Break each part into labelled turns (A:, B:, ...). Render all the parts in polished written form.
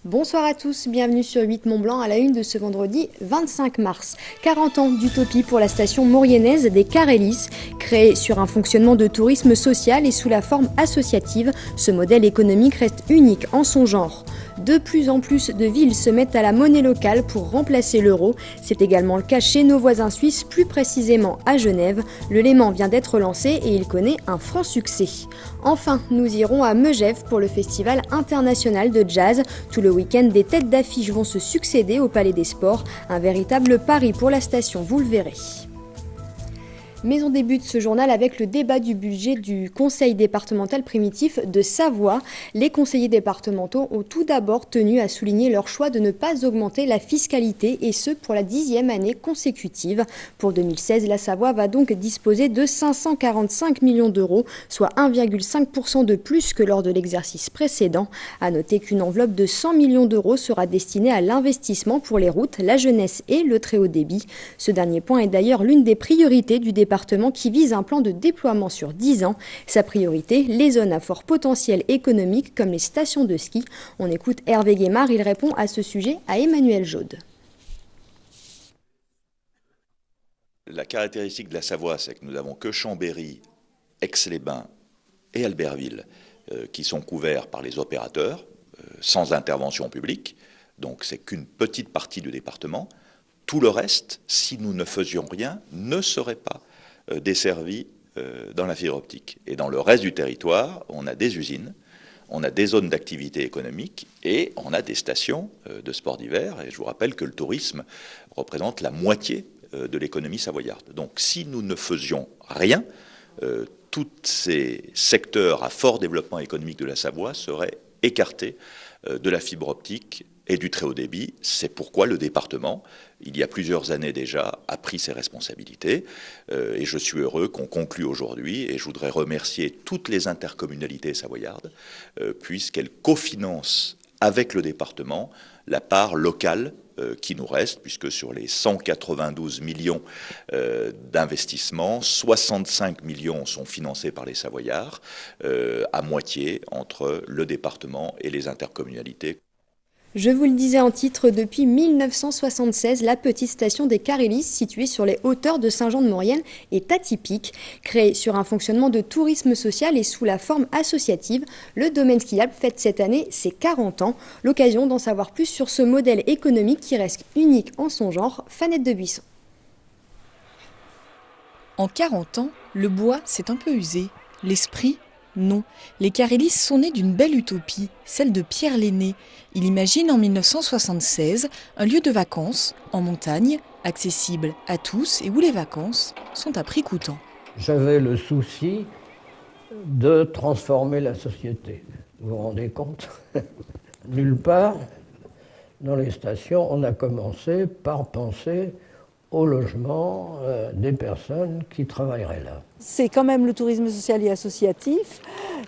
A: Bonsoir à tous, bienvenue sur 8 Mont-Blanc à la une de ce vendredi 25 mars. 40 ans d'utopie pour la station mauriennaise des Carélis. Créée sur un fonctionnement de tourisme social et sous la forme associative, ce modèle économique reste unique en son genre. De plus en plus de villes se mettent à la monnaie locale pour remplacer l'euro. C'est également le cas chez nos voisins suisses, plus précisément à Genève. Le Léman vient d'être lancé et il connaît un franc succès. Enfin, nous irons à Megève pour le Festival international de jazz. Tout le week-end, des têtes d'affiche vont se succéder au Palais des Sports. Un véritable pari pour la station, vous le verrez. Mais on débute ce journal avec le débat du budget du conseil départemental primitif de Savoie. Les conseillers départementaux ont tout d'abord tenu à souligner leur choix de ne pas augmenter la fiscalité et ce pour la 10e année consécutive. Pour 2016, la Savoie va donc disposer de 545 millions d'euros, soit 1,5% de plus que lors de l'exercice précédent. À noter qu'une enveloppe de 100 millions d'euros sera destinée à l'investissement pour les routes, la jeunesse et le très haut débit. Ce dernier point est d'ailleurs l'une des priorités du département qui vise un plan de déploiement sur 10 ans. Sa priorité, les zones à fort potentiel économique comme les stations de ski. On écoute Hervé Guémard, il répond à ce sujet à Emmanuel Jaude.
B: La caractéristique de la Savoie, c'est que nous n'avons que Chambéry, Aix-les-Bains et Albertville qui sont couverts par les opérateurs sans intervention publique. Donc c'est qu'une petite partie du département. Tout le reste, si nous ne faisions rien, ne serait pas desservis dans la fibre optique. Et dans le reste du territoire, on a des usines, on a des zones d'activité économique et on a des stations de sport d'hiver. Et je vous rappelle que le tourisme représente la moitié de l'économie savoyarde. Donc si nous ne faisions rien, tous ces secteurs à fort développement économique de la Savoie seraient écartés de la fibre optique et du très haut débit. C'est pourquoi le département, il y a plusieurs années déjà, a pris ses responsabilités. Et je suis heureux qu'on conclue aujourd'hui. Et je voudrais remercier toutes les intercommunalités savoyardes, puisqu'elles cofinancent avec le département la part locale qui nous reste, puisque sur les 192 millions d'investissements, 65 millions sont financés par les Savoyards, à moitié entre le département et les intercommunalités.
A: Je vous le disais en titre, depuis 1976, la petite station des Carélis, située sur les hauteurs de Saint-Jean-de-Maurienne, est atypique. Créée sur un fonctionnement de tourisme social et sous la forme associative, le domaine skiable fête cette année ses 40 ans. L'occasion d'en savoir plus sur ce modèle économique qui reste unique en son genre. Fanette de Buisson.
C: En 40 ans, le bois s'est un peu usé. L'esprit, non. Les Carélis sont nés d'une belle utopie, celle de Pierre Lenné. Il imagine en 1976 un lieu de vacances en montagne, accessible à tous et où les vacances sont à prix coûtant.
D: J'avais le souci de transformer la société. Vous vous rendez compte? Nulle part dans les stations, on a commencé par penser au logement des personnes qui travailleraient là.
E: C'est quand même le tourisme social et associatif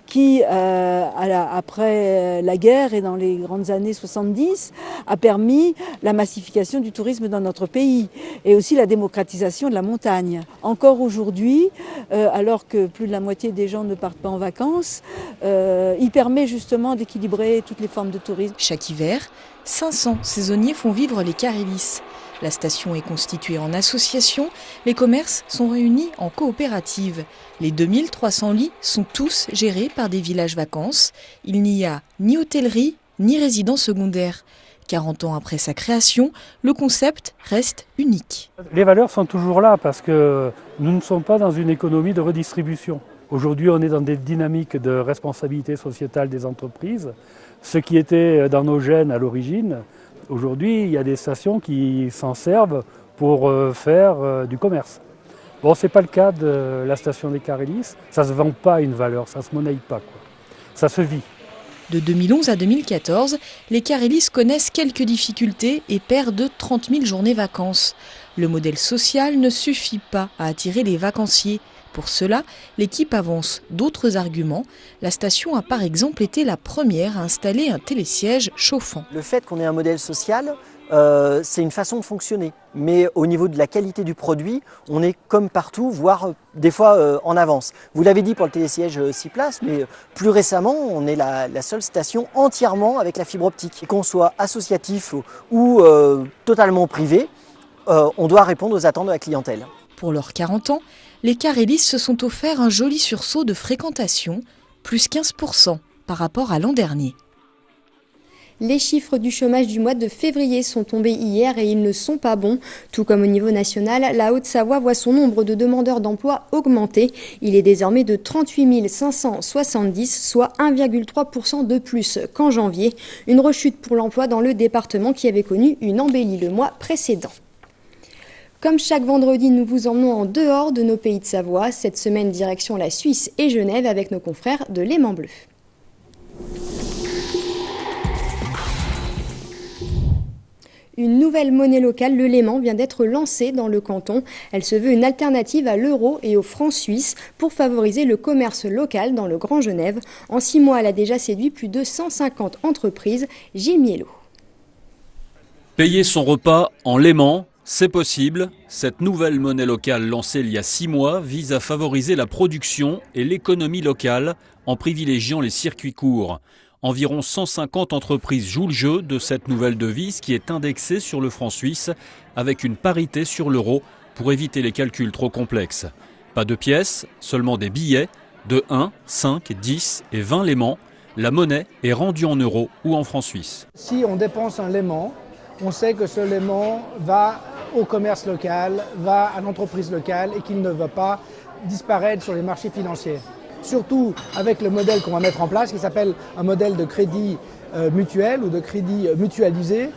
E: qui, après la guerre et dans les grandes années 70, a permis la massification du tourisme dans notre pays et aussi la démocratisation de la montagne. Encore aujourd'hui, alors que plus de la moitié des gens ne partent pas en vacances, il permet justement d'équilibrer toutes les formes de tourisme.
C: Chaque hiver, 500 saisonniers font vivre les Carélis. La station est constituée en association, les commerces sont réunis en coopérative. Les 2300 lits sont tous gérés par des villages vacances. Il n'y a ni hôtellerie, ni résidence secondaire. 40 ans après sa création, le concept reste unique.
F: Les valeurs sont toujours là parce que nous ne sommes pas dans une économie de redistribution. Aujourd'hui, on est dans des dynamiques de responsabilité sociétale des entreprises. Ce qui était dans nos gènes à l'origine, aujourd'hui, il y a des stations qui s'en servent pour faire du commerce. Bon, ce n'est pas le cas de la station des Carélis. Ça ne se vend pas une valeur, ça ne se monnaie pas, quoi. Ça se vit.
C: De 2011 à 2014, les Carélis connaissent quelques difficultés et perdent 30 000 journées vacances. Le modèle social ne suffit pas à attirer les vacanciers. Pour cela, l'équipe avance d'autres arguments. La station a par exemple été la première à installer un télésiège chauffant.
G: Le fait qu'on ait un modèle social c'est une façon de fonctionner. Mais au niveau de la qualité du produit, on est comme partout, voire des fois en avance. Vous l'avez dit pour le télésiège 6 places, mais plus récemment, on est la seule station entièrement avec la fibre optique. Qu'on soit associatif ou totalement privé, on doit répondre aux attentes de la clientèle.
C: Pour leurs 40 ans, les Carélis se sont offerts un joli sursaut de fréquentation, plus 15% par rapport à l'an dernier.
A: Les chiffres du chômage du mois de février sont tombés hier et ils ne sont pas bons. Tout comme au niveau national, la Haute-Savoie voit son nombre de demandeurs d'emploi augmenter. Il est désormais de 38 570, soit 1,3% de plus qu'en janvier. Une rechute pour l'emploi dans le département qui avait connu une embellie le mois précédent. Comme chaque vendredi, nous vous emmenons en dehors de nos pays de Savoie. Cette semaine, direction la Suisse et Genève avec nos confrères de Léman Bleu. Une nouvelle monnaie locale, le Léman, vient d'être lancée dans le canton. Elle se veut une alternative à l'euro et au franc suisse pour favoriser le commerce local dans le Grand Genève. En 6 mois, elle a déjà séduit plus de 150 entreprises. Gilles Miellot.
H: Payer son repas en Léman, c'est possible. Cette nouvelle monnaie locale lancée il y a 6 mois vise à favoriser la production et l'économie locale en privilégiant les circuits courts. Environ 150 entreprises jouent le jeu de cette nouvelle devise qui est indexée sur le franc suisse avec une parité sur l'euro pour éviter les calculs trop complexes. Pas de pièces, seulement des billets de 1, 5, 10 et 20 lémans. La monnaie est rendue en euros ou en francs suisses.
I: Si on dépense un léman, on sait que ce léman va au commerce local, va à l'entreprise locale et qu'il ne va pas disparaître sur les marchés financiers. Surtout avec le modèle qu'on va mettre en place qui s'appelle un modèle de crédit mutuel ou de crédit mutualisé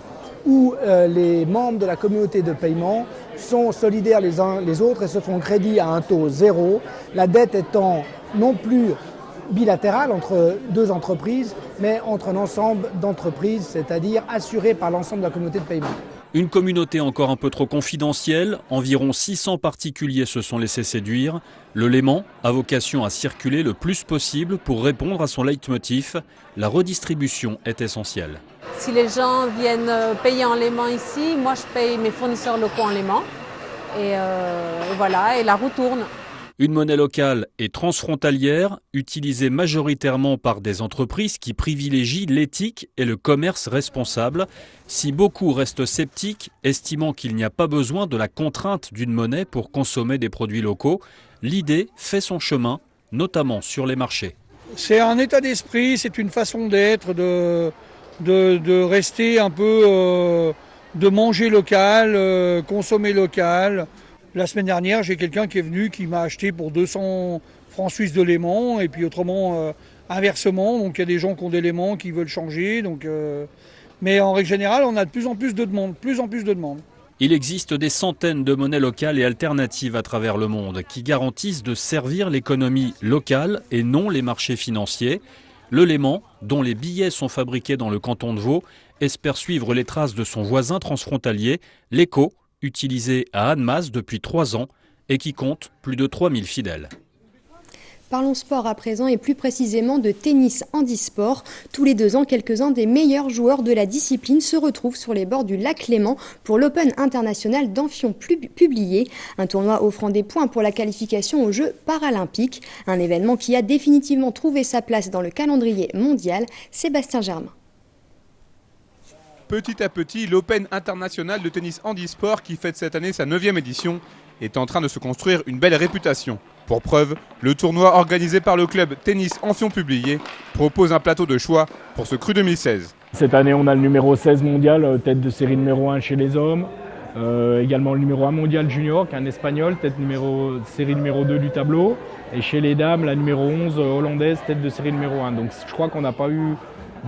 I: où les membres de la communauté de paiement sont solidaires les uns les autres et se font crédit à un taux zéro, la dette étant non plus bilatérale entre deux entreprises mais entre un ensemble d'entreprises, c'est-à-dire assurée par l'ensemble de la communauté de paiement.
H: Une communauté encore un peu trop confidentielle, environ 600 particuliers se sont laissés séduire. Le Léman a vocation à circuler le plus possible pour répondre à son leitmotiv. La redistribution est essentielle.
J: Si les gens viennent payer en Léman ici, moi je paye mes fournisseurs locaux en Léman. Et voilà, et la roue tourne.
H: Une monnaie locale et transfrontalière, utilisée majoritairement par des entreprises qui privilégient l'éthique et le commerce responsable. Si beaucoup restent sceptiques, estimant qu'il n'y a pas besoin de la contrainte d'une monnaie pour consommer des produits locaux, l'idée fait son chemin, notamment sur les marchés.
K: C'est un état d'esprit, c'est une façon d'être, de rester un peu, de manger local, consommer local. La semaine dernière, j'ai quelqu'un qui est venu, qui m'a acheté pour 200 francs suisses de léman, et puis autrement, inversement, donc il y a des gens qui ont des lémans qui veulent changer. Mais en règle générale, on a de plus en plus de demandes,
H: Il existe des centaines de monnaies locales et alternatives à travers le monde qui garantissent de servir l'économie locale et non les marchés financiers. Le Léman, dont les billets sont fabriqués dans le canton de Vaud, espère suivre les traces de son voisin transfrontalier, l'Eco, utilisé à Annemasse depuis 3 ans et qui compte plus de 3000 fidèles.
A: Parlons sport à présent et plus précisément de tennis handisport. Tous les 2 ans, quelques-uns des meilleurs joueurs de la discipline se retrouvent sur les bords du lac Léman pour l'Open international d'Amphion publié. Un tournoi offrant des points pour la qualification aux Jeux paralympiques. Un événement qui a définitivement trouvé sa place dans le calendrier mondial. Sébastien Germain.
L: Petit à petit, l'Open international de tennis handisport qui fête cette année sa 9e édition est en train de se construire une belle réputation. Pour preuve, le tournoi organisé par le club Tennis Amphion publié propose un plateau de choix pour ce cru 2016.
M: Cette année, on a le numéro 16 mondial, tête de série numéro 1 chez les hommes. Également le numéro 1 mondial junior, qui est un espagnol, série numéro 2 du tableau. Et chez les dames, la numéro 11 hollandaise, tête de série numéro 1. Donc je crois qu'on n'a pas eu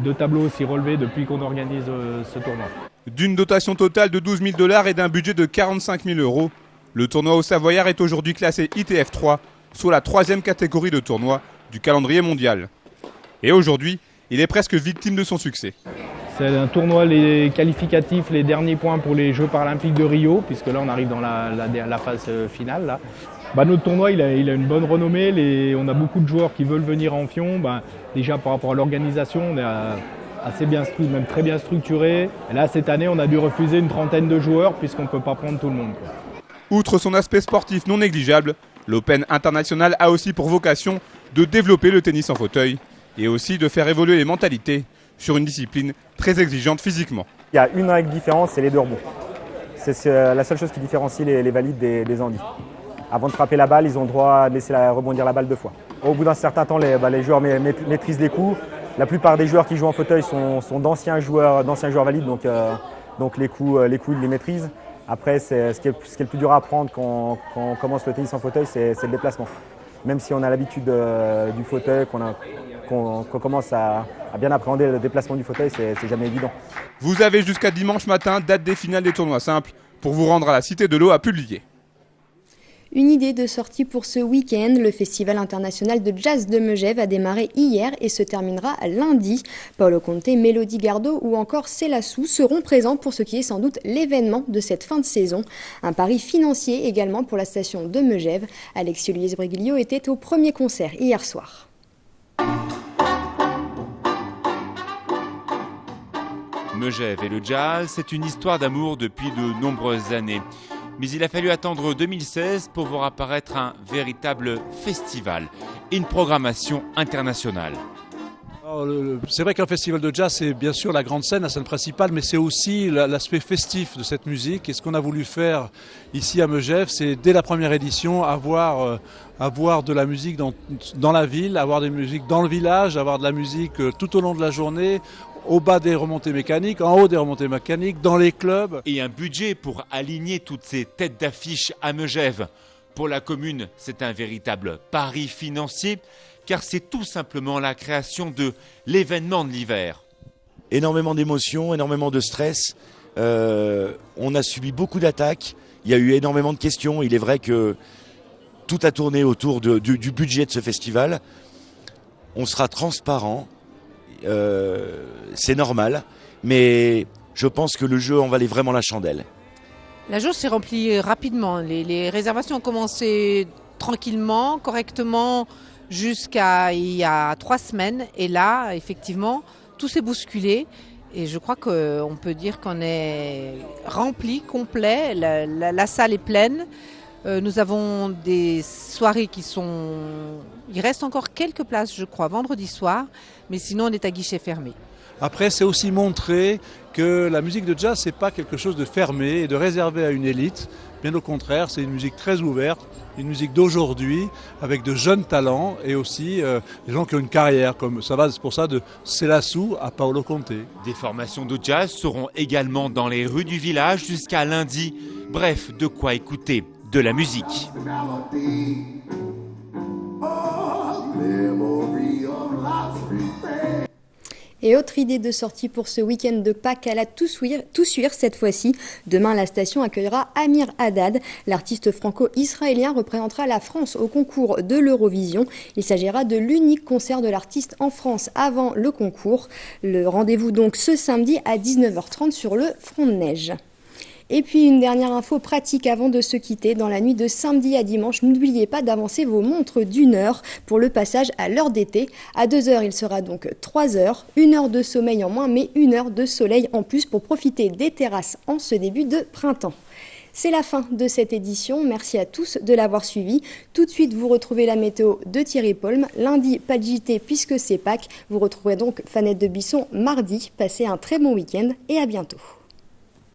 M: de tableau aussi relevé depuis qu'on organise ce tournoi.
L: D'une dotation totale de 12 000 $ et d'un budget de 45 000 €, le tournoi au Savoyard est aujourd'hui classé ITF 3, soit la 3e catégorie de tournoi du calendrier mondial. Et aujourd'hui, il est presque victime de son succès.
M: C'est un tournoi qualificatif, les derniers points pour les Jeux paralympiques de Rio, puisque là on arrive dans la phase finale. Là. Notre tournoi il a une bonne renommée, on a beaucoup de joueurs qui veulent venir en Amphion. Déjà par rapport à l'organisation, on a assez bien, même très bien structuré. Et là, cette année, on a dû refuser une trentaine de joueurs puisqu'on ne peut pas prendre tout le monde, quoi.
L: Outre son aspect sportif non négligeable, l'Open International a aussi pour vocation de développer le tennis en fauteuil et aussi de faire évoluer les mentalités sur une discipline très exigeante physiquement.
N: Il y a une règle différente, c'est les 2 rebonds. C'est la seule chose qui différencie les valides des handis. Avant de frapper la balle, ils ont le droit de laisser rebondir la balle 2 fois. Au bout d'un certain temps, les joueurs maîtrisent les coups. La plupart des joueurs qui jouent en fauteuil sont d'anciens joueurs valides, donc les coups, ils les maîtrisent. Après, ce qui est le plus dur à apprendre quand on commence le tennis en fauteuil, c'est le déplacement. Même si on a l'habitude du fauteuil, qu'on commence à bien appréhender le déplacement du fauteuil, c'est jamais évident.
L: Vous avez jusqu'à dimanche matin, date des finales des tournois simples, pour vous rendre à la Cité de l'Eau à Publier.
A: Une idée de sortie pour ce week-end. Le Festival international de jazz de Megève a démarré hier et se terminera lundi. Paolo Conte, Mélodie Gardot ou encore Célassou seront présents pour ce qui est sans doute l'événement de cette fin de saison. Un pari financier également pour la station de Megève. Alexis Lies-Briglio était au premier concert hier soir.
O: Megève et le jazz, c'est une histoire d'amour depuis de nombreuses années. Mais il a fallu attendre 2016 pour voir apparaître un véritable festival et une programmation internationale.
P: C'est vrai qu'un festival de jazz, c'est bien sûr la grande scène, la scène principale, mais c'est aussi l'aspect festif de cette musique. Et ce qu'on a voulu faire ici à Megève, c'est dès la première édition avoir de la musique dans la ville, avoir des musiques dans le village, avoir de la musique tout au long de la journée, au bas des remontées mécaniques, en haut des remontées mécaniques, dans les clubs.
O: Et un budget pour aligner toutes ces têtes d'affiche à Megève. Pour la commune, c'est un véritable pari financier, car c'est tout simplement la création de l'événement de l'hiver.
Q: Énormément d'émotions, énormément de stress. On a subi beaucoup d'attaques. Il y a eu énormément de questions. Il est vrai que tout a tourné autour du budget de ce festival. On sera transparent. C'est normal, mais je pense que le jeu en valait vraiment la chandelle.
R: La jauge s'est remplie rapidement. Les réservations ont commencé tranquillement, correctement, jusqu'à il y a 3 semaines. Et là, effectivement, tout s'est bousculé. Et je crois qu'on peut dire qu'on est rempli, complet. La salle est pleine. Nous avons des soirées qui sont... Il reste encore quelques places, je crois, vendredi soir, mais sinon on est à guichet fermé.
P: Après, c'est aussi montrer que la musique de jazz, c'est pas quelque chose de fermé et de réservé à une élite. Bien au contraire, c'est une musique très ouverte, une musique d'aujourd'hui, avec de jeunes talents et aussi des gens qui ont une carrière, comme ça va, c'est pour ça de Célassou à Paolo Conte.
O: Des formations de jazz seront également dans les rues du village jusqu'à lundi. Bref, de quoi écouter de la musique.
A: Et autre idée de sortie pour ce week-end de Pâques à la Toussuire cette fois-ci. Demain, la station accueillera Amir Haddad. L'artiste franco-israélien représentera la France au concours de l'Eurovision. Il s'agira de l'unique concert de l'artiste en France avant le concours. Le rendez-vous donc ce samedi à 19h30 sur le front de neige. Et puis une dernière info pratique avant de se quitter. Dans la nuit de samedi à dimanche, n'oubliez pas d'avancer vos montres d'1 heure pour le passage à l'heure d'été. À 2 heures, il sera donc 3 heures. 1 heure de sommeil en moins, mais 1 heure de soleil en plus pour profiter des terrasses en ce début de printemps. C'est la fin de cette édition. Merci à tous de l'avoir suivi. Tout de suite, vous retrouvez la météo de Thierry Polm. Lundi, pas de JT puisque c'est Pâques. Vous retrouverez donc Fanette de Bisson mardi. Passez un très bon week-end et à bientôt.